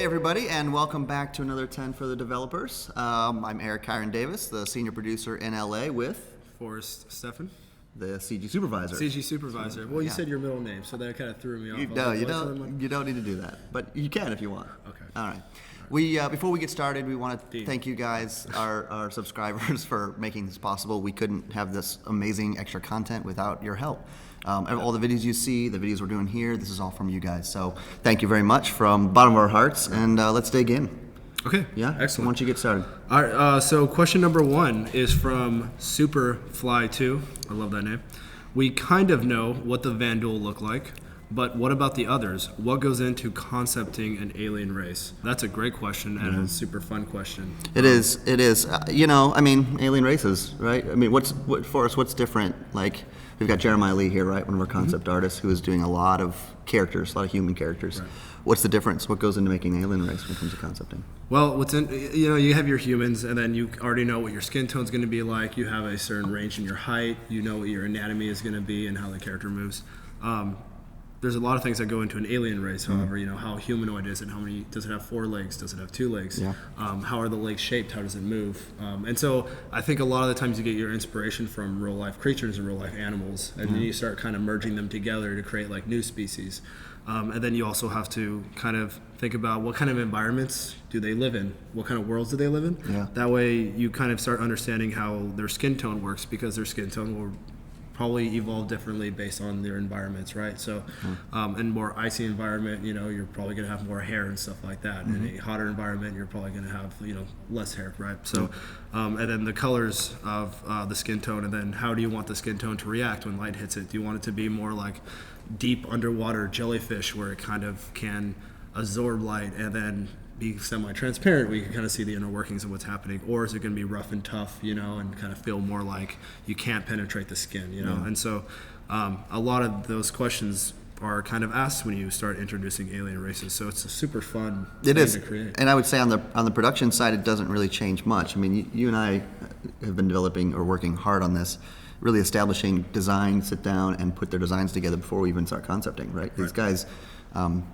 everybody, and welcome back to another 10 for the developers. I'm Eric Kyron Davis, the senior producer in LA with Forrest Steffen, the CG supervisor. CG supervisor. Well, you said your middle name, so that kind of threw me off. You don't need to do that, but you can if you want. Okay. All right. We before we get started, we want to thank you guys, our subscribers, for making this possible. We couldn't have this amazing extra content without your help. All the videos you see, the videos we're doing here, this is all from you guys. So thank you very much from the bottom of our hearts, and let's dig in. Okay. Yeah? Excellent. Why don't you get started? All right. So question number 1 is from Superfly2. I love that name. We kind of know what the Vandal look like, but what about the others? What goes into concepting an alien race? That's a great question and a super fun question. It is. Alien races, right? I mean, what's different? Like, we've got Jeremiah Lee here, right? One of our concept artists who is doing a lot of characters, a lot of human characters. Right. What's the difference? What goes into making an alien race when it comes to concepting? Well, you have your humans, and then you already know what your skin tone's going to be like. You have a certain range in your height. You know what your anatomy is going to be and how the character moves. There's a lot of things that go into an alien race. However, how humanoid is it? Does it have 4 legs? Does it have 2 legs? Yeah. How are the legs shaped? How does it move? And so I think a lot of the times you get your inspiration from real life creatures and real life animals, and then you start kind of merging them together to create like new species. And then you also have to kind of think about what kind of environments do they live in? What kind of worlds do they live in? Yeah. That way you kind of start understanding how their skin tone works, because their skin tone will probably evolve differently based on their environments, right? So, in more icy environment, you're probably going to have more hair and stuff like that. In a hotter environment, you're probably going to have, less hair, right? So, and then the colors of the skin tone, and then how do you want the skin tone to react when light hits it? Do you want it to be more like deep underwater jellyfish, where it kind of can absorb light and then be semi-transparent, we can kind of see the inner workings of what's happening? Or is it going to be rough and tough, and kind of feel more like you can't penetrate the skin, And so a lot of those questions are kind of asked when you start introducing alien races. So it's a super fun thing to create. And I would say on the production side, it doesn't really change much. I mean, you and I have been developing or working hard on this, really establishing design, sit down and put their designs together before we even start concepting, right? These guys,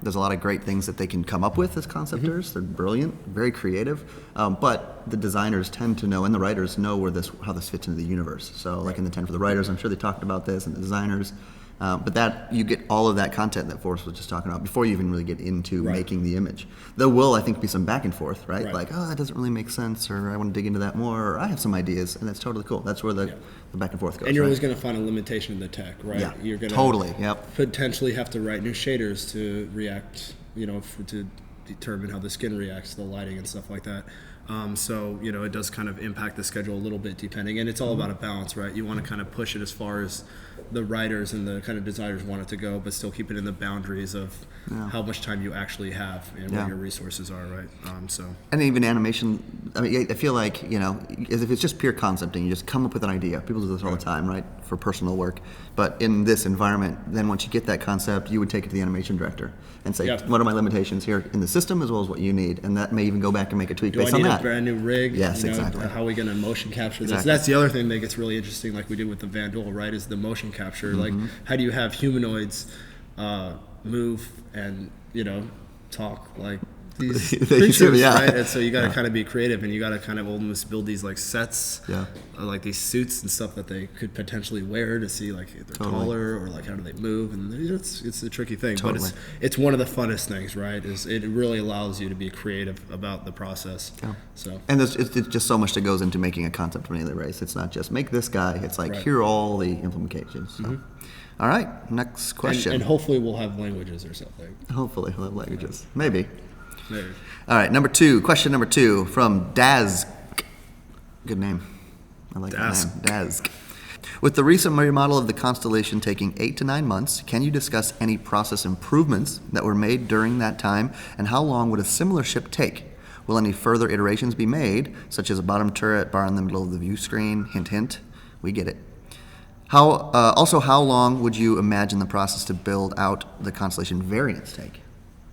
there's a lot of great things that they can come up with as conceptors. They're brilliant, very creative, but the designers tend to know, and the writers know how this fits into the universe. So like in the 10 for the writers, I'm sure they talked about this, and the designers, but that you get all of that content that Forrest was just talking about before you even really get into making the image. There will, I think, be some back and forth, right? Like, that doesn't really make sense, or I want to dig into that more, or I have some ideas, and that's totally cool. That's where the back and forth goes. And you're always going to find a limitation in the tech, right? Yeah, you're going to potentially have to write new shaders to react, to determine how the skin reacts to the lighting and stuff like that. So, it does kind of impact the schedule a little bit depending, and it's all about a balance, right? You want to kind of push it as far as the writers and the kind of designers want it to go, but still keep it in the boundaries of how much time you actually have and what your resources are, right? And even animation, I feel like, as if it's just pure concepting, you just come up with an idea. People do this all the time, right, for personal work. But in this environment, then once you get that concept, you would take it to the animation director and say, what are my limitations here in the system as well as what you need? And that may even go back and make a tweak based on that. Do I need a brand new rig? Yes, exactly. How are we going to motion capture this? That's the other thing that gets really interesting, like we did with the Vandal, right, is the motion capture. Like, how do you have humanoids move and, talk like these creatures, right? And so you got to kind of be creative, and you got to kind of almost build these like sets, like these suits and stuff that they could potentially wear to see like if they're taller, or like how do they move, and it's a tricky thing, but it's one of the funnest things, right? Is it really allows you to be creative about the process. So and it's just so much that goes into making a concept of an alien race. It's not just make this guy. It's like here are all the implications. So. All right, next question. And hopefully we'll have languages or something. Hopefully we'll have languages. Maybe. Maybe. All right, question number 2 from Daz. Good name. I like that name. Daz. With the recent remodel of the constellation taking 8 to 9 months, can you discuss any process improvements that were made during that time, and how long would a similar ship take? Will any further iterations be made, such as a bottom turret bar in the middle of the view screen? Hint, hint. We get it. How long would you imagine the process to build out the constellation variants take?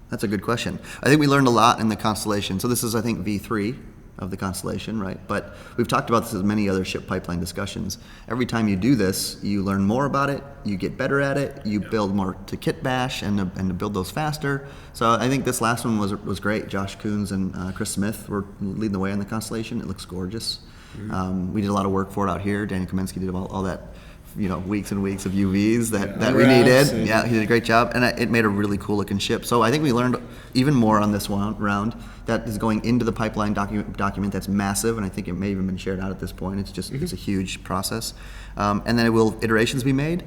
That's a good question. I think we learned a lot in the constellation. So this is, I think, V3. of the constellation, right? But we've talked about this in many other ship pipeline discussions. Every time you do this, you learn more about it, you get better at it, you build more to kit bash and to build those faster. So I think this last one was great. Josh Coons and Chris Smith were leading the way on the constellation. It looks gorgeous. We did a lot of work for it out here. Daniel Kaminsky did all that, weeks and weeks of UVs that we needed. Yeah, he did a great job, and it made a really cool looking ship. So I think we learned even more on this round that is going into the pipeline document that's massive, and I think it may even been shared out at this point. It's just it's a huge process, and then will iterations be made?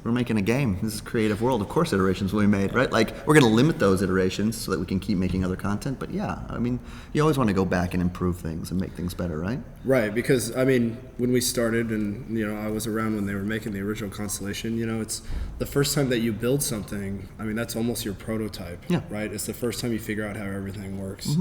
We're making a game. This is a creative world. Of course iterations will be made, right? Like, we're going to limit those iterations so that we can keep making other content. But yeah, I mean, you always want to go back and improve things and make things better, right? Right, because, I mean, when we started and, I was around when they were making the original constellation, it's the first time that you build something, I mean, that's almost your prototype, right? It's the first time you figure out how everything works.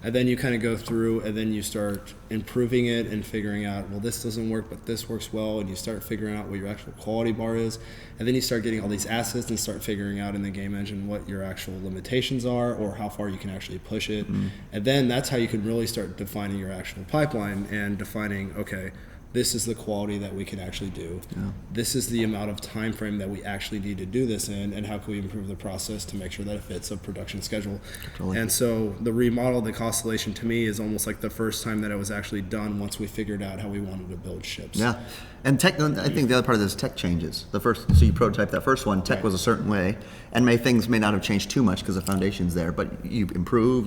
And then you kind of go through and then you start improving it and figuring out, well, this doesn't work, but this works well. And you start figuring out what your actual quality bar is. And then you start getting all these assets and start figuring out in the game engine what your actual limitations are or how far you can actually push it. And then that's how you can really start defining your actual pipeline and defining, okay, this is the quality that we can actually do. This is the amount of time frame that we actually need to do this in, and how can we improve the process to make sure that it fits a production schedule. And so the remodel of the constellation to me is almost like the first time that it was actually done once we figured out how we wanted to build ships. Yeah, and tech. I think the other part of this tech changes. So you prototype that first one. Tech was a certain way, and things may not have changed too much because the foundation's there. But you improve.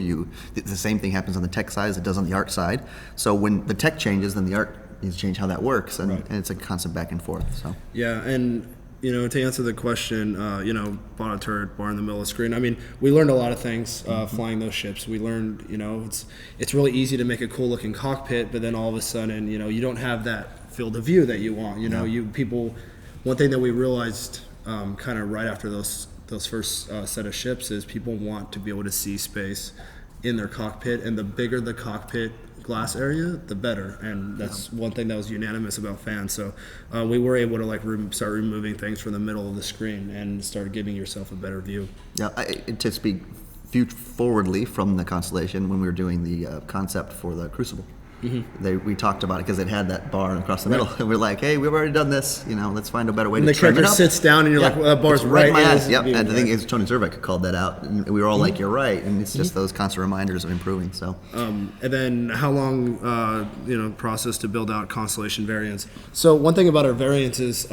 The same thing happens on the tech side as it does on the art side. So when the tech changes, then the art needs to change how that works, and it's a constant back and forth. So yeah, and to answer the question, bought a turret bar in the middle of the screen. I mean, we learned a lot of things flying those ships. We learned, it's really easy to make a cool looking cockpit, but then all of a sudden, you don't have that field of view that you want. One thing that we realized kind of right after those first set of ships is people want to be able to see space in their cockpit, and the bigger the cockpit glass area, the better, and that's one thing that was unanimous about fans. So we were able to start removing things from the middle of the screen and start giving yourself a better view. Yeah, to speak forwardly from the constellation, when we were doing the concept for the Crucible, we talked about it because it had that bar across the middle, and we're like, hey, we've already done this, let's find a better way to trim it up. And the character sits down and you're like, well, that bar's right in my eyes. Yep, and I think it's Tony Zervek called that out, and we were all like, you're right, and it's just those constant reminders of improving. So and then how long process to build out constellation variants. So one thing about our variants is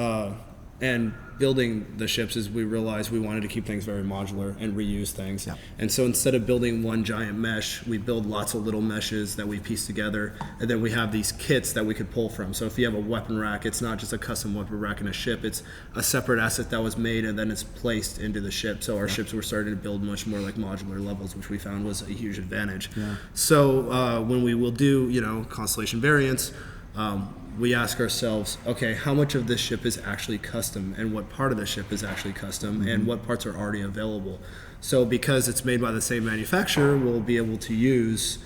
and building the ships is we realized we wanted to keep things very modular and reuse things. And so instead of building one giant mesh, we build lots of little meshes that we piece together, and then we have these kits that we could pull from. So if you have a weapon rack, it's not just a custom weapon rack in a ship, it's a separate asset that was made and then it's placed into the ship. So our ships were starting to build much more like modular levels, which we found was a huge advantage. So when we will do constellation variants, we ask ourselves, okay, how much of this ship is actually custom, and what part of the ship is actually custom, and what parts are already available. So because it's made by the same manufacturer, we'll be able to use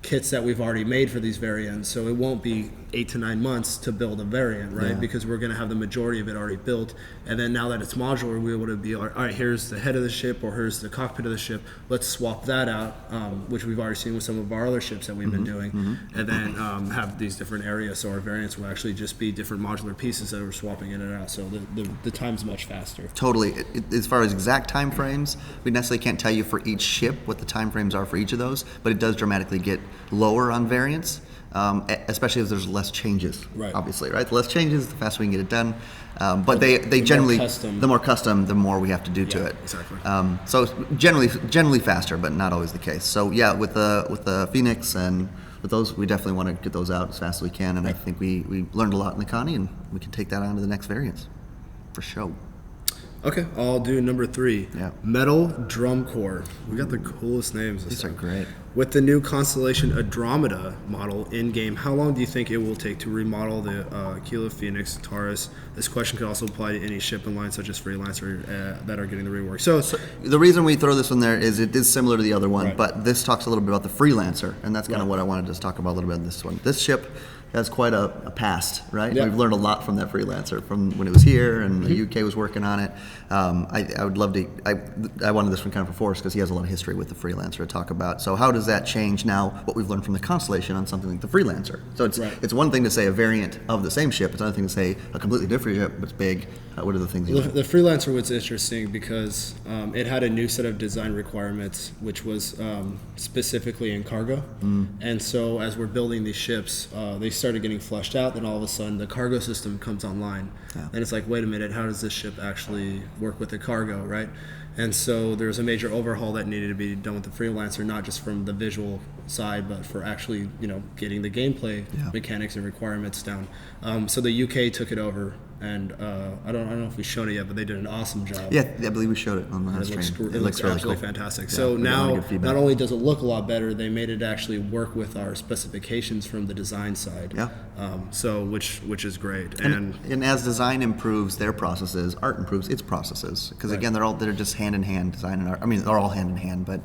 kits that we've already made for these variants. So it won't be 8 to 9 months to build a variant, right? Because we're going to have the majority of it already built. And then now that it's modular, we're able to be, all right, here's the head of the ship, or here's the cockpit of the ship. Let's swap that out, which we've already seen with some of our other ships that we've been doing. And then have these different areas. So our variants will actually just be different modular pieces that we're swapping in and out. So the time's much faster. Totally. As far as exact time frames, we necessarily can't tell you for each ship what the time frames are for each of those, but it does dramatically get lower on variants. Especially if there's less changes, obviously, right? The less changes, the faster we can get it done. But they generally, the more custom, the more we have to do to it. Exactly. So generally faster, but not always the case. So yeah, with the Phoenix and with those, we definitely want to get those out as fast as we can. And I think we learned a lot in the Connie, and we can take that on to the next variants, for sure. Okay, I'll do number 3. Metal Drum Core. We got the coolest names. These are great. With the new Constellation Andromeda model in-game, how long do you think it will take to remodel the Aquila, Phoenix, Taurus? This question could also apply to any ship and line, such as Freelancer, that are getting the rework. So the reason we throw this one there is it is similar to the other one, but this talks a little bit about the Freelancer, and that's kind of what I wanted to talk about a little bit in this one. This ship has quite a past, right? We've learned a lot from that Freelancer, from when it was here and the UK was working on it. I would love to, I wanted this one kind of for Forrest because he has a lot of history with the Freelancer to talk about. So how does does that change now what we've learned from the Constellation on something like the Freelancer? So it's Right. it's one thing to say a variant of the same ship. It's another thing to say a completely different ship, but it's big. What are the things you learned? The Freelancer was interesting because it had a new set of design requirements, which was specifically in cargo. And so as we're building these ships, they started getting flushed out. Then all of a sudden, the cargo system comes online. Yeah. And it's like, wait a minute, how does this ship actually work with the cargo, right? And so there was a major overhaul that needed to be done with the Freelancer, not just from the visual side, but for actually, getting the gameplay mechanics and requirements down. So the UK took it over, and I don't know if we've shown it yet, but they did an awesome job. Yeah, I believe we showed it on the last It looks, stream. it looks really absolutely cool. fantastic. Yeah, So we got a lot of now, good feedback. not only does it look a lot better, they made it actually work with our specifications from the design side. Yeah. So which is great. And as design improves their processes, art improves its processes. Because again, they're just hand in hand, design and art. I mean, they're all hand in hand, but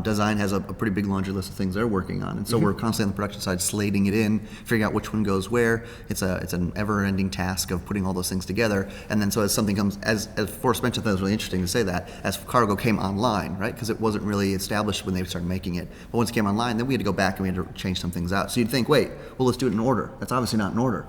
design has a pretty big laundry list of things they're working on, and so we're constantly on the production side slating it in, figuring out which one goes where. It's an ever-ending task of putting all those things together, and then so as something comes, as Forrest mentioned, that was really interesting to say that as cargo came online, right? Because it wasn't really established when they started making it, but once it came online, then we had to go back and we had to change some things out. So you'd think, wait, well, let's do it in order. That's obviously not in order.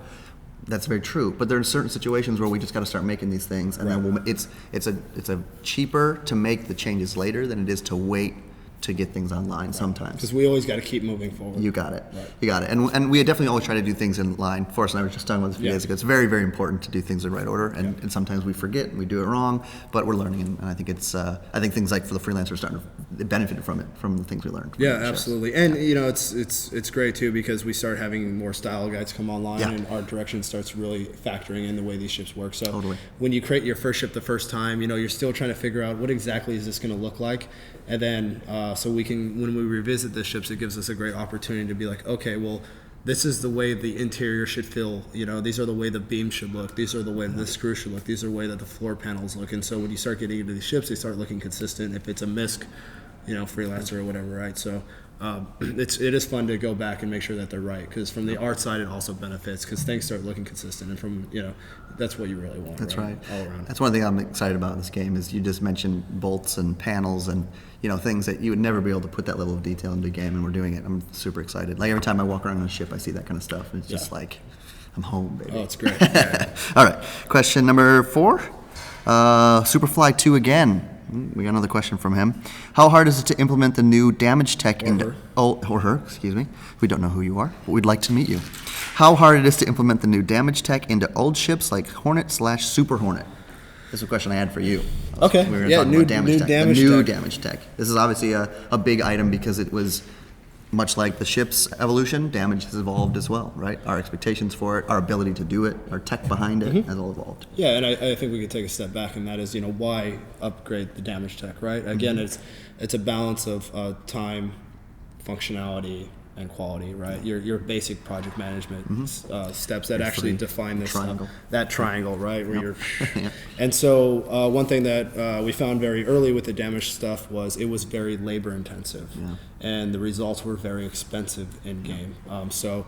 That's very true, but there are certain situations where we just got to start making these things, and then it's a cheaper to make the changes later than it is to wait to get things online sometimes. because we always got to keep moving forward. You got it. You got it. And we definitely always try to do things in line. Forrest and I were just talking about this a few days ago. It's very, very important to do things in the right order, and sometimes we forget and we do it wrong, but we're learning, and I think I think things like for the Freelancer are starting to benefit from it, from the things we learned. Yeah, absolutely. And it's great too, because we start having more style guides come online, and art direction starts really factoring in the way these ships work. So when you create your first ship the first time, you're still trying to figure out what exactly is this going to look like, and then so we can, when we revisit the ships, it gives us a great opportunity to be like, okay, well, this is the way the interior should feel. These are the way the beams should look. These are the way the screws should look. These are the way that the floor panels look. And so when you start getting into these ships, they start looking consistent. If it's a MISC, Freelancer or whatever, right? So it is fun to go back and make sure that they're right, because from the art side, it also benefits because things start looking consistent, and from that's what you really want. That's right. All around. That's one thing I'm excited about in this game is you just mentioned bolts and panels and things that you would never be able to put that level of detail into a game, and we're doing it. I'm super excited. Like every time I walk around on a ship, I see that kind of stuff, and it's just like I'm home, baby. Oh, it's great. Yeah. All right, question number 4. Superfly 2 again. We got another question from him. How hard is it to implement the new damage tech into... or her, excuse me. We don't know who you are, but we'd like to meet you. How hard it is to implement the new damage tech into old ships like Hornet/Super Hornet? This is a question I had for you. Okay. We were talking new about damage tech. damage The new tech. damage tech. This is obviously a big item because it was... Much like the ship's evolution, damage has evolved as well, right? Our expectations for it, our ability to do it, our tech behind it has all evolved. Yeah, and I think we could take a step back, and that is, why upgrade the damage tech, right? Again, it's a balance of time, functionality, and quality, right? Your basic project management steps that actually define this triangle. That triangle, right? Where you're, and so one thing that we found very early with the damage stuff was it was very labor intensive, and the results were very expensive in game. So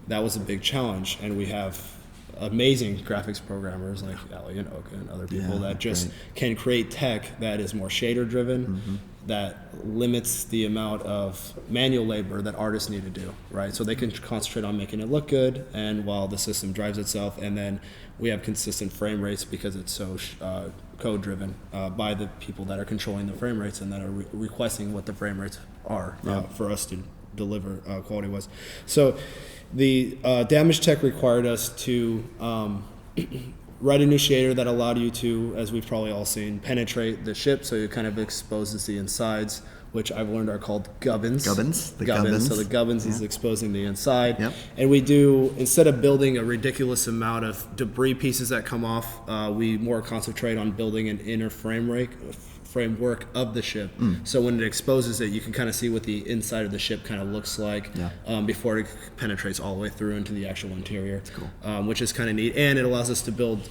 that was a big challenge, and we have amazing graphics programmers like Ali and Oka and other people that just can create tech that is more shader driven, that limits the amount of manual labor that artists need to do, right? So they can concentrate on making it look good, and while the system drives itself, and then we have consistent frame rates because it's so code driven by the people that are controlling the frame rates and that are requesting what the frame rates are for us to deliver quality wise. So the damage tech required us to write a new shader that allowed you to, as we've probably all seen, penetrate the ship, so it kind of exposes the insides, which I've learned are called gubbins. Gubbins? The gubbins. So the gubbins is exposing the inside. Yep. And we do, instead of building a ridiculous amount of debris pieces that come off, we more concentrate on building an inner framework of the ship. So when it exposes it, you can kind of see what the inside of the ship kind of looks like before it penetrates all the way through into the actual interior. That's cool. Which is kind of neat. And it allows us to build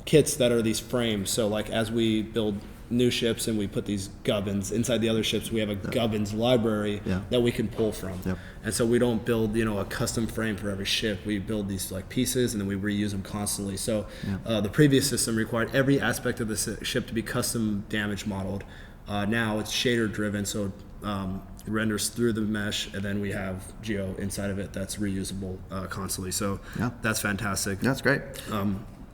kits that are these frames. So like as we build new ships and we put these gubbins inside the other ships, we have a gubbins library that we can pull from. And so we don't build a custom frame for every ship. We build these like pieces and then we reuse them constantly. So the previous system required every aspect of the ship to be custom damage modeled. Now it's shader driven, so renders through the mesh, and then we have geo inside of it that's reusable constantly. So that's fantastic. That's great.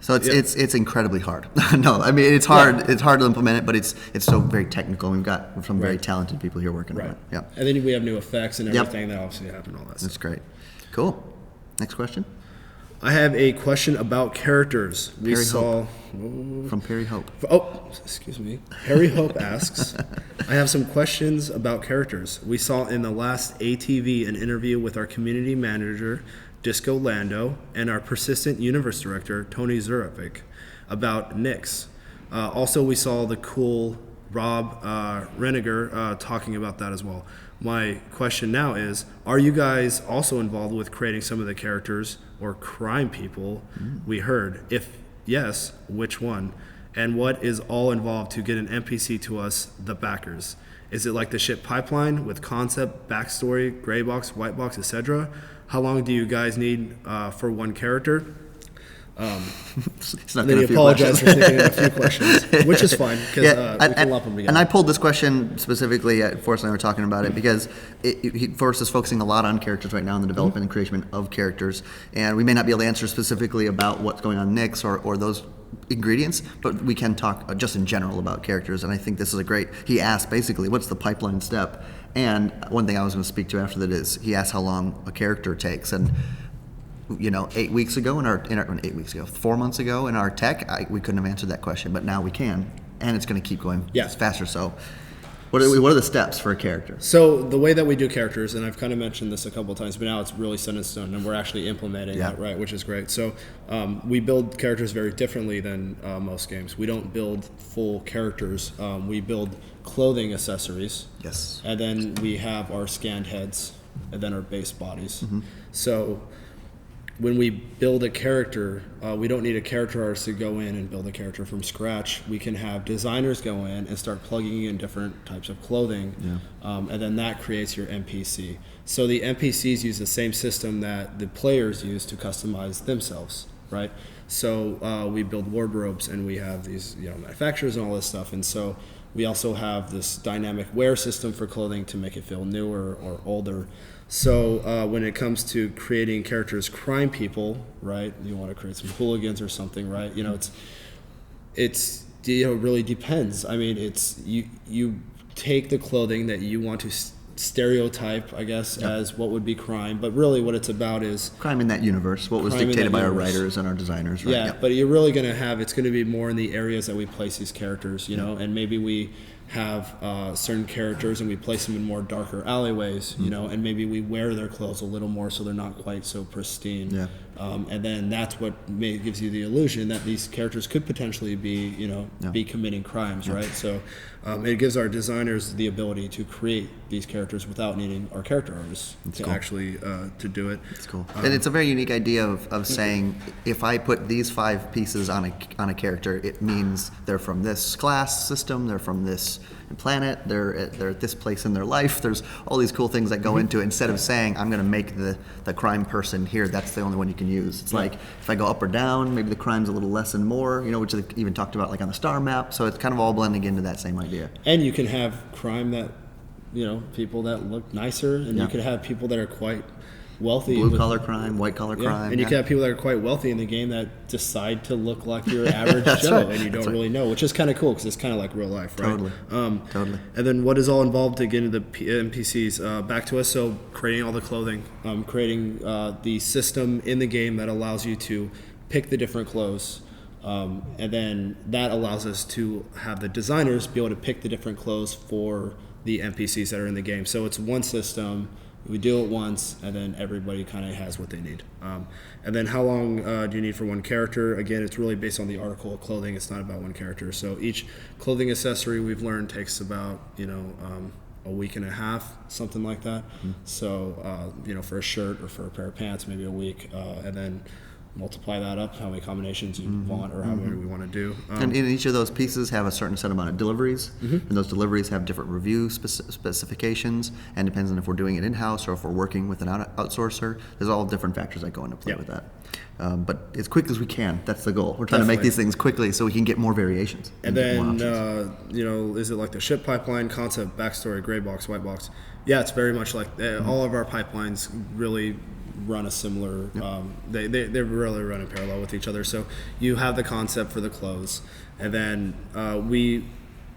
So it's incredibly hard. No, I mean it's hard. Yeah. It's hard to implement it, but it's so very technical. We've got some very talented people here working on it. Yeah. And then we have new effects and everything that obviously happen. All that. That's great. Cool. Next question. I have a question about characters. Perry Hope. From Perry Hope. Oh, excuse me. Perry Hope asks, I have some questions about characters. We saw in the last ATV an interview with our community manager, Disco Lando, and our persistent universe director, Tony Zurapik, about Nyx. Also, we saw the cool Rob Reniger talking about that as well. My question now is, are you guys also involved with creating some of the characters or crime people we heard? If yes, which one? And what is all involved to get an NPC to us, the backers? Is it like the ship pipeline with concept, backstory, gray box, white box, etc.? How long do you guys need for one character? Then he apologized for thinking of a few questions, which is fine because we can lump them together. And I pulled this question specifically, Forrest and I were talking about it because Forrest is focusing a lot on characters right now in the development and creation of characters, and we may not be able to answer specifically about what's going on next or those ingredients, but we can talk just in general about characters, and I think this is a great, he asked basically, what's the pipeline step? And one thing I was going to speak to after that is, he asked how long a character takes, and 8 weeks ago 4 months ago in our tech, we couldn't have answered that question, but now we can, and it's going to keep going faster. So what are the steps for a character? So the way that we do characters, and I've kind of mentioned this a couple of times, but now it's really set in stone, and we're actually implementing it, right, which is great. So we build characters very differently than most games. We don't build full characters. We build clothing accessories. Yes. And then we have our scanned heads, and then our base bodies. So when we build a character, we don't need a character artist to go in and build a character from scratch. We can have designers go in and start plugging in different types of clothing, and then that creates your NPC. So the NPCs use the same system that the players use to customize themselves, right? So we build wardrobes, and we have these manufacturers and all this stuff, and so we also have this dynamic wear system for clothing to make it feel newer or older. So when it comes to creating characters, crime people, right? You want to create some hooligans or something, right? It's really depends. I mean, it's you take the clothing that you want to stereotype, I guess, as what would be crime, but really what it's about is crime in that universe. What was dictated by our writers and our designers, right? Yeah, but you're really going to have, it's going to be more in the areas that we place these characters, and maybe we have certain characters and we place them in more darker alleyways, and maybe we wear their clothes a little more so they're not quite so pristine. And then that's what gives you the illusion that these characters could potentially be, be committing crimes, right? So it gives our designers the ability to create these characters without needing our character artists actually to do it. It's cool. And it's a very unique idea of saying, if I put these 5 pieces on a character, it means they're from this class system, they're from this planet, they're at this place in their life. There's all these cool things that go into it. Instead of saying, I'm going to make the crime person here, that's the only one you can use. It's like, if I go up or down, maybe the crime's a little less and more, which is even talked about like on the star map. So it's kind of all blending into that same idea. And you can have crime that, people that look nicer, and you could have people that are quite wealthy. Blue collar crime, white collar crime. And you can have people that are quite wealthy in the game that decide to look like your average Joe, and you don't really know, which is kind of cool because it's kind of like real life, right? Totally. And then what is all involved to get into the NPCs? Back to us, so creating all the clothing, creating the system in the game that allows you to pick the different clothes. And then that allows us to have the designers be able to pick the different clothes for the NPCs that are in the game. So it's one system. We do it once, and then everybody kind of has what they need. And then how long do you need for one character? Again, it's really based on the article of clothing. It's not about one character. So each clothing accessory we've learned takes about, a week and a half, something like that. So, for a shirt or for a pair of pants, maybe a week. And then multiply that up, how many combinations you want or how many we want to do. And in each of those pieces have a certain set amount of deliveries, and those deliveries have different review specifications, and depends on if we're doing it in-house or if we're working with an outsourcer. There's all different factors that go into play with that. But as quick as we can, that's the goal. We're trying to make these things quickly so we can get more variations. And then, is it like the ship pipeline, concept, backstory, gray box, white box? Yeah, it's very much like all of our pipelines really run a similar, they really run in parallel with each other. So you have the concept for the close, and then you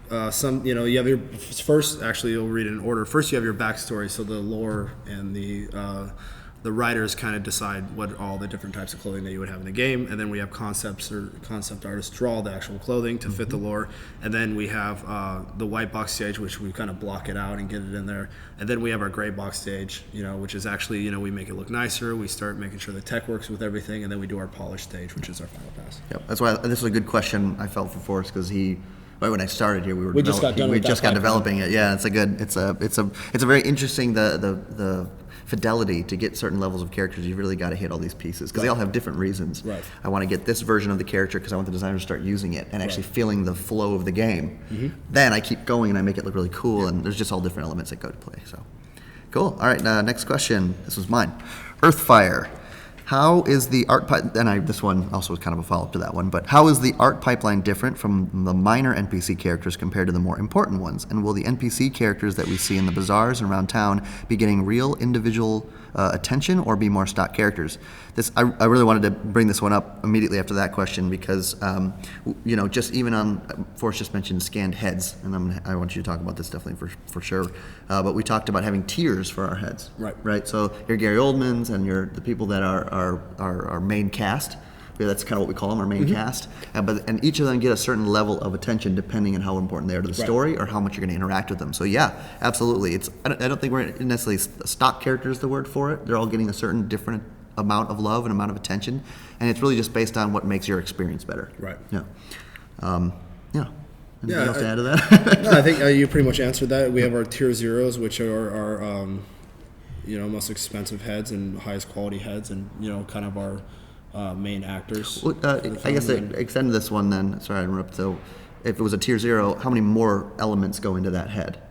have your first, actually you'll read it in order. First you have your backstory, so the lore and the writers kind of decide what all the different types of clothing that you would have in the game, and then we have concept artists draw the actual clothing to fit the lore, and then we have the white box stage, which we kind of block it out and get it in there, and then we have our gray box stage, which is actually, we make it look nicer, we start making sure the tech works with everything, and then we do our polish stage, which is our final pass. Yep, that's why this was a good question I felt for Forrest, because right when I started here, we just got developing it. Yeah, it's a very interesting the fidelity to get certain levels of characters. You've really got to hit all these pieces because they all have different reasons. Right. I want to get this version of the character because I want the designer to start using it and actually feeling the flow of the game. Then I keep going and I make it look really cool, and there's just all different elements that go to play. So cool. All right, next question. This was mine. Earthfire. How is the art this one also was kind of a follow-up to that one, but how is the art pipeline different from the minor NPC characters compared to the more important ones? And will the NPC characters that we see in the bazaars and around town be getting real individual attention or be more stock characters? I really wanted to bring this one up immediately after that question because, just even on, Forrest just mentioned scanned heads, and I want you to talk about this definitely for sure, but we talked about having tiers for our heads. Right. So you're Gary Oldman's and you're the people that are our main cast. Yeah, that's kind of what we call them, our main cast. And each of them get a certain level of attention depending on how important they are to the story or how much you're going to interact with them. So yeah, absolutely. I don't think we're necessarily stock character is the word for it. They're all getting a certain different amount of love and amount of attention, and it's really just based on what makes your experience better. Right. Yeah. Anything else to add to that? No, I think you pretty much answered that. We have our tier zeros, which are our most expensive heads and highest quality heads, and kind of our main actors. Well, I guess extend this one then. Sorry, I interrupted. So, if it was a tier 0, how many more elements go into that head?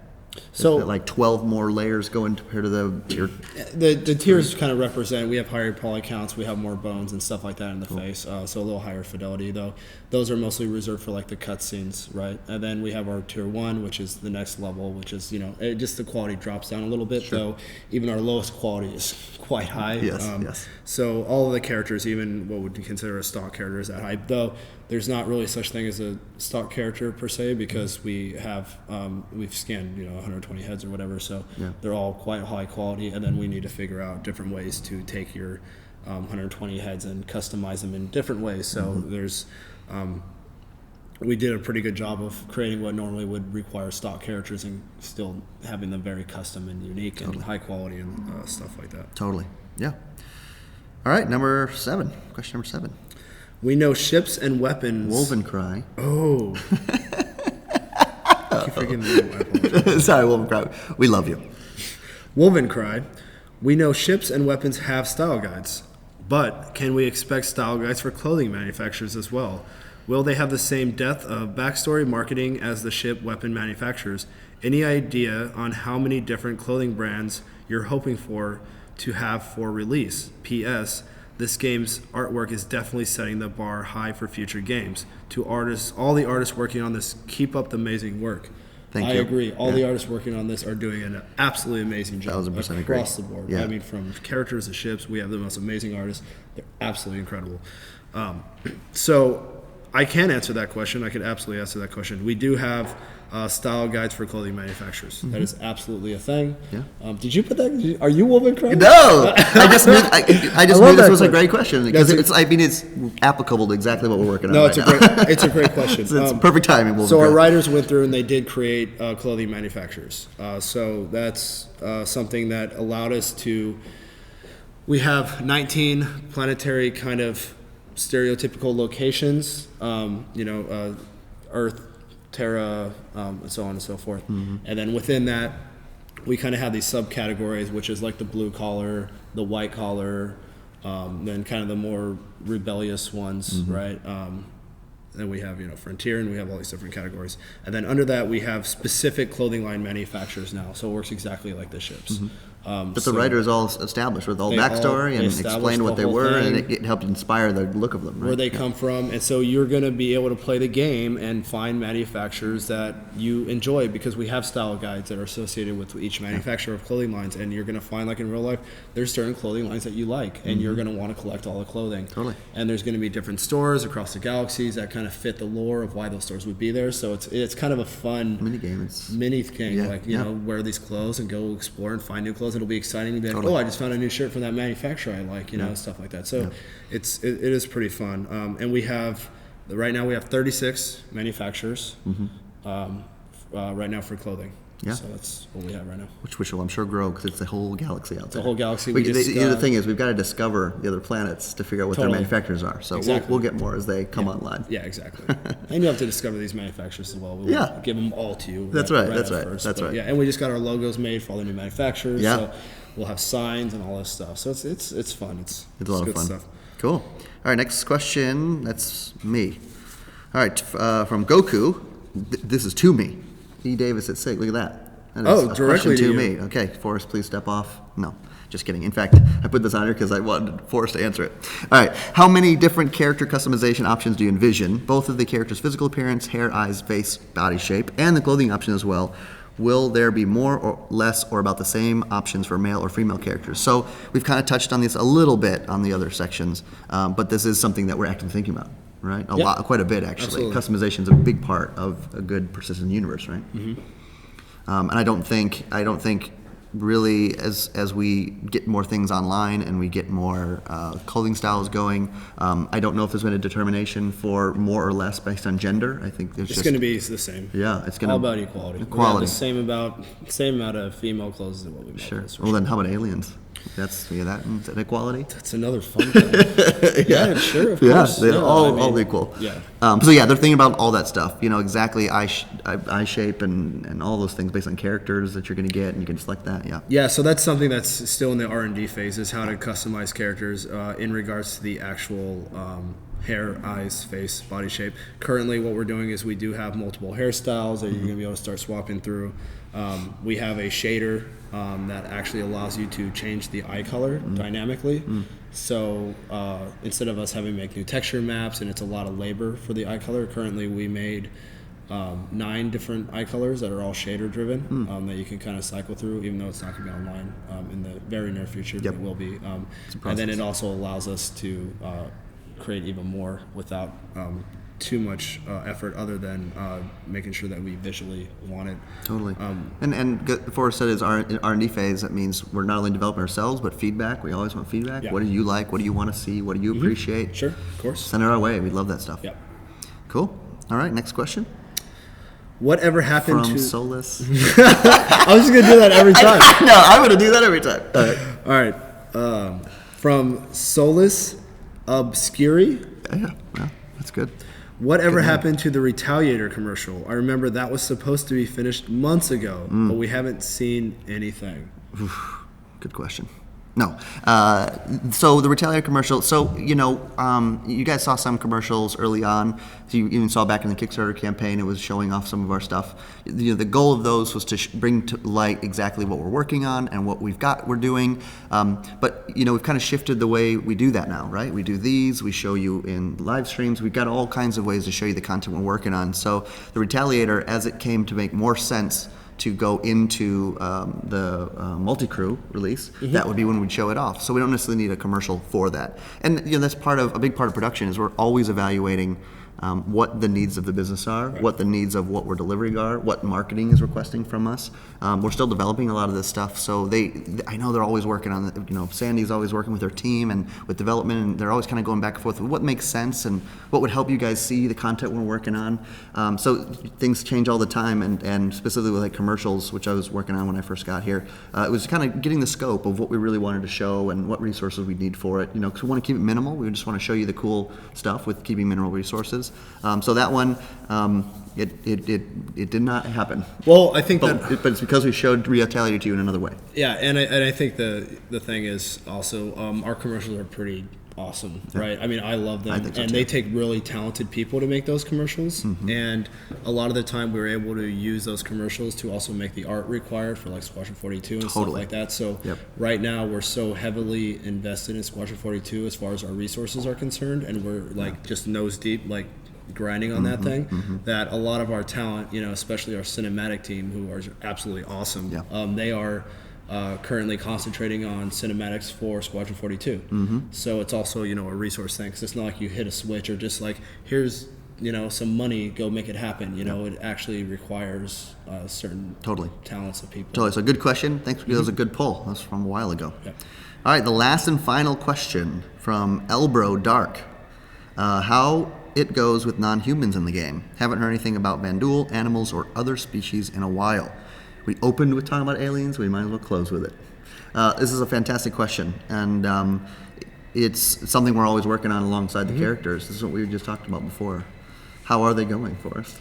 So, like 12 more layers go into compared to the tier. The tiers kind of represent. We have higher poly counts. We have more bones and stuff like that in the face. So a little higher fidelity, though. Those are mostly reserved for like the cutscenes, right? And then we have our tier 1, which is the next level, which is just the quality drops down a little bit. Though even our lowest quality is quite high. Yes. So all of the characters, even what would be considered a stock character, is that high. Though there's not really such thing as a stock character per se, because we have we've scanned 120 heads or whatever, so they're all quite high quality, and then we need to figure out different ways to take your 120 heads and customize them in different ways. So there's we did a pretty good job of creating what normally would require stock characters and still having them very custom and unique and high quality and stuff like that. Totally. Yeah. All right, number 7. Question number 7. We know ships and weapons. Wolven cry. Oh. I keep forgetting the name. I apologize. Sorry, Wolven cry. We love you. Wolven cry. We know ships and weapons have style guides, but can we expect style guides for clothing manufacturers as well? Will they have the same depth of backstory marketing as the ship weapon manufacturers? Any idea on how many different clothing brands you're hoping to have for release? P.S. This game's artwork is definitely setting the bar high for future games. To artists, all the artists working on this, keep up the amazing work. Thank you. I agree. All the artists working on this are doing an absolutely amazing job 1,000% across agree. the board. Yeah. I mean, from characters to ships, we have the most amazing artists. They're absolutely incredible. So I can answer that question. I could absolutely answer that question. We do have style guides for clothing manufacturers. That is absolutely a thing. Yeah. Did you put that? Are you Wolven cry? No, I just knew. I just knew this was a great question because it's applicable to exactly what we're working on. No, right it's a great question. It's perfect timing. Wolven So cry. our writers went through and they did create clothing manufacturers. So that's something that allowed us to. We have 19 planetary kind of stereotypical locations. Earth, Terra, and so on and so forth. And then within that, we kind of have these subcategories, which is like the blue collar, the white collar, Then kind of the more rebellious ones, right? Then we have, Frontier, and we have all these different categories. And then under that, we have specific clothing line manufacturers now. So it works exactly like the ships. But the writers all established with all backstory and explained what they were, and it helped inspire the look of them, right? Where they come from. And so you're going to be able to play the game and find manufacturers that you enjoy, because we have style guides that are associated with each manufacturer of clothing lines. And you're going to find, like in real life, there's certain clothing lines that you like, and you're going to want to collect all the clothing. Totally. And there's going to be different stores across the galaxies that kind of fit the lore of why those stores would be there. So it's kind of a fun mini game, wear these clothes and go explore and find new clothes. It'll be exciting to be like, I just found a new shirt from that manufacturer I like, stuff like that. So it is pretty fun. And we have, right now we have 36 manufacturers right now for clothing. Yeah. So that's what we have right now. Which will, I'm sure, grow, because it's the whole galaxy out there. It's the whole galaxy. The thing is, we've got to discover the other planets to figure out what their manufacturers are. So we'll get more as they come online. Yeah, exactly. And you have to discover these manufacturers as well. We won't give them all to you. That's right. Yeah, and we just got our logos made for all the new manufacturers. Yeah. So we'll have signs and all this stuff. So it's fun. It's a lot of fun. Stuff. Cool. All right, next question. That's me. All right, from Goku. This is to me. E. Davis at SIG. Look at that. That is a question to me. Okay, Forrest, please step off. No, just kidding. In fact, I put this on here because I wanted Forrest to answer it. All right. How many different character customization options do you envision? Both of the character's physical appearance, hair, eyes, face, body shape, and the clothing option as well. Will there be more or less or about the same options for male or female characters? So we've kind of touched on this a little bit on the other sections, but this is something that we're actively thinking about. Right, quite a bit actually. Customization is a big part of a good persistent universe, right? And I don't think really as we get more things online and we get more clothing styles going, I don't know if there's been a determination for more or less based on gender. I think it's going to be the same. Yeah, it's going to all about equality. The same amount of female clothes as what we make. Sure. Well, then how about aliens? That's inequality. That's another fun thing. Yeah, sure, of course. Yeah, they're all equal. Yeah. So they're thinking about all that stuff. Exactly eye shape and all those things based on characters that you're going to get, and you can select that. Yeah. Yeah. So that's something that's still in the R&D phase, is how to customize characters in regards to the actual hair, eyes, face, body shape. Currently, what we're doing is we do have multiple hairstyles that you're going to be able to start swapping through. We have a shader that actually allows you to change the eye color dynamically. So instead of us having to make new texture maps, and it's a lot of labor for the eye color, currently we made 9 different eye colors that are all shader driven that you can kind of cycle through, even though it's not going to be online in the very near future, but it will be. And then it also allows us to create even more without too much effort, other than making sure that we visually want it. Totally. And Forrest said it's our R&D phase. That means we're not only developing ourselves, but feedback. We always want feedback. Yeah. What do you like? What do you want to see? What do you appreciate? Sure, of course. Send it our way. We love that stuff. Yeah. Cool. All right, next question. Whatever happened from to Solus? I was just gonna do that every time. No, I'm gonna do that every time. All right. From Solus Obscuri. Yeah, that's good. Whatever happened to the Retaliator commercial? I remember that was supposed to be finished months ago, but we haven't seen anything. Good question. No. So the Retaliator commercial, you guys saw some commercials early on. So you even saw back in the Kickstarter campaign, it was showing off some of our stuff. The goal of those was to bring to light exactly what we're working on and what we're doing. But we've kind of shifted the way we do that now, right? We do these, we show you in live streams. We've got all kinds of ways to show you the content we're working on. So the Retaliator, as it came to make more sense to go into the multi-crew release, that would be when we'd show it off. So we don't necessarily need a commercial for that. And that's a big part of production is we're always evaluating what the needs of the business are, what the needs of what we're delivering are, what marketing is requesting from us. We're still developing a lot of this stuff, so I know they're always working on it. Sandy's always working with her team and with development, and they're always kind of going back and forth with what makes sense and what would help you guys see the content we're working on. So things change all the time, and specifically with like commercials, which I was working on when I first got here, it was kind of getting the scope of what we really wanted to show and what resources we need for it. Because we want to keep it minimal. We just want to show you the cool stuff with keeping minimal resources. So that one, It did not happen. Well, I think But, that. but it's because we showed Retaliator to you in another way. Yeah, and I think the thing is also our commercials are pretty awesome, right? I mean, I love them, I think so and too. they take really talented people to make those commercials. And a lot of the time, we were able to use those commercials to also make the art required for like Squadron 42 and stuff Totally. like that. So Yep. right now, we're so heavily invested in Squadron 42 as far as our resources are concerned, and we're like just nose deep, like grinding on that thing, that a lot of our talent, especially our cinematic team, who are absolutely awesome, Yeah. they are currently concentrating on cinematics for Squadron 42. So it's also, a resource thing, 'cause it's not like you hit a switch or just like, here's, some money, go make it happen. It actually requires certain Totally. talents of people. Totally. So good question. Thanks. That was a good poll. That's from a while ago. Yep. All right. The last and final question from Elbro Dark. How it goes with non-humans in the game. Haven't heard anything about Vandul, animals, or other species in a while. We opened with talking about aliens. We might as well close with it. This is a fantastic question, and it's something we're always working on alongside the characters. This is what we just talked about before. How are they going for us?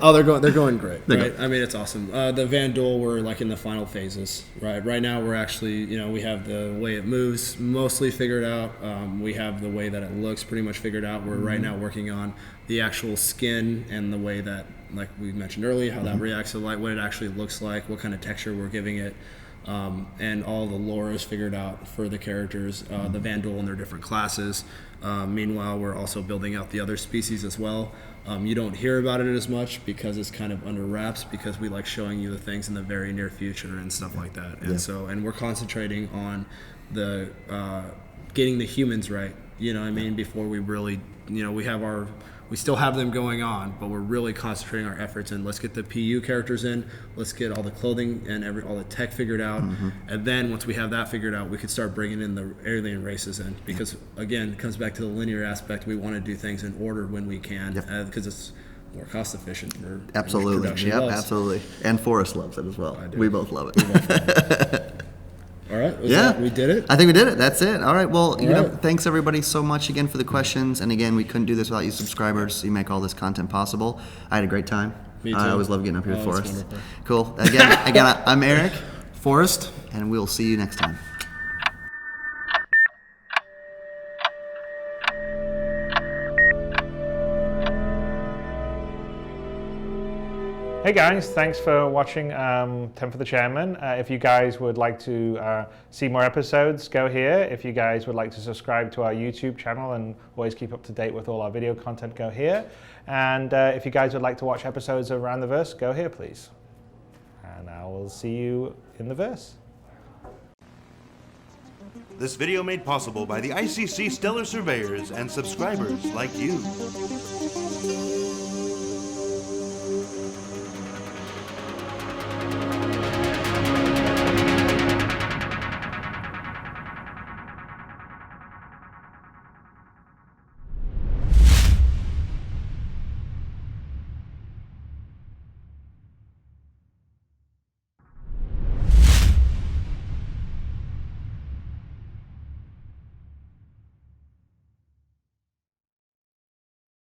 Oh, they're going great, They're right? I mean, it's awesome. The Vandul, we're like in the final phases, right? Right now, we're actually, we have the way it moves mostly figured out. We have the way that it looks pretty much figured out. We're right now working on the actual skin and the way that, like we mentioned earlier, how that reacts to light, what it actually looks like, what kind of texture we're giving it. And all the lore is figured out for the characters, the Vandal and their different classes. Meanwhile, we're also building out the other species as well. You don't hear about it as much because it's kind of under wraps, because we like showing you the things in the very near future and stuff like that. And we're concentrating on the getting the humans right. Before we really, we still have them going on, but we're really concentrating our efforts in, let's get the PU characters in, let's get all the clothing and all the tech figured out, and then once we have that figured out, we could start bringing in the alien races in, because again, it comes back to the linear aspect. We want to do things in order when we can, because it's more cost efficient for Absolutely. production Yep, loves. absolutely. And Forrest loves it as well. I do. We both love it. All right, Yeah. we did it. I think we did it. That's it. All right. Well, right. thanks everybody so much again for the questions. And again, we couldn't do this without you subscribers. You make all this content possible. I had a great time. Me too. I always love getting up here with Oh, it's Forrest. wonderful. Cool. Again, I'm Eric, Forrest. and we'll see you next time. Hey guys, thanks for watching 10 for the Chairman. If you guys would like to see more episodes, go here. If you guys would like to subscribe to our YouTube channel and always keep up to date with all our video content, go here. And if you guys would like to watch episodes of Around the Verse, go here please. And I will see you in the verse. This video made possible by the ICC Stellar Surveyors and subscribers like you.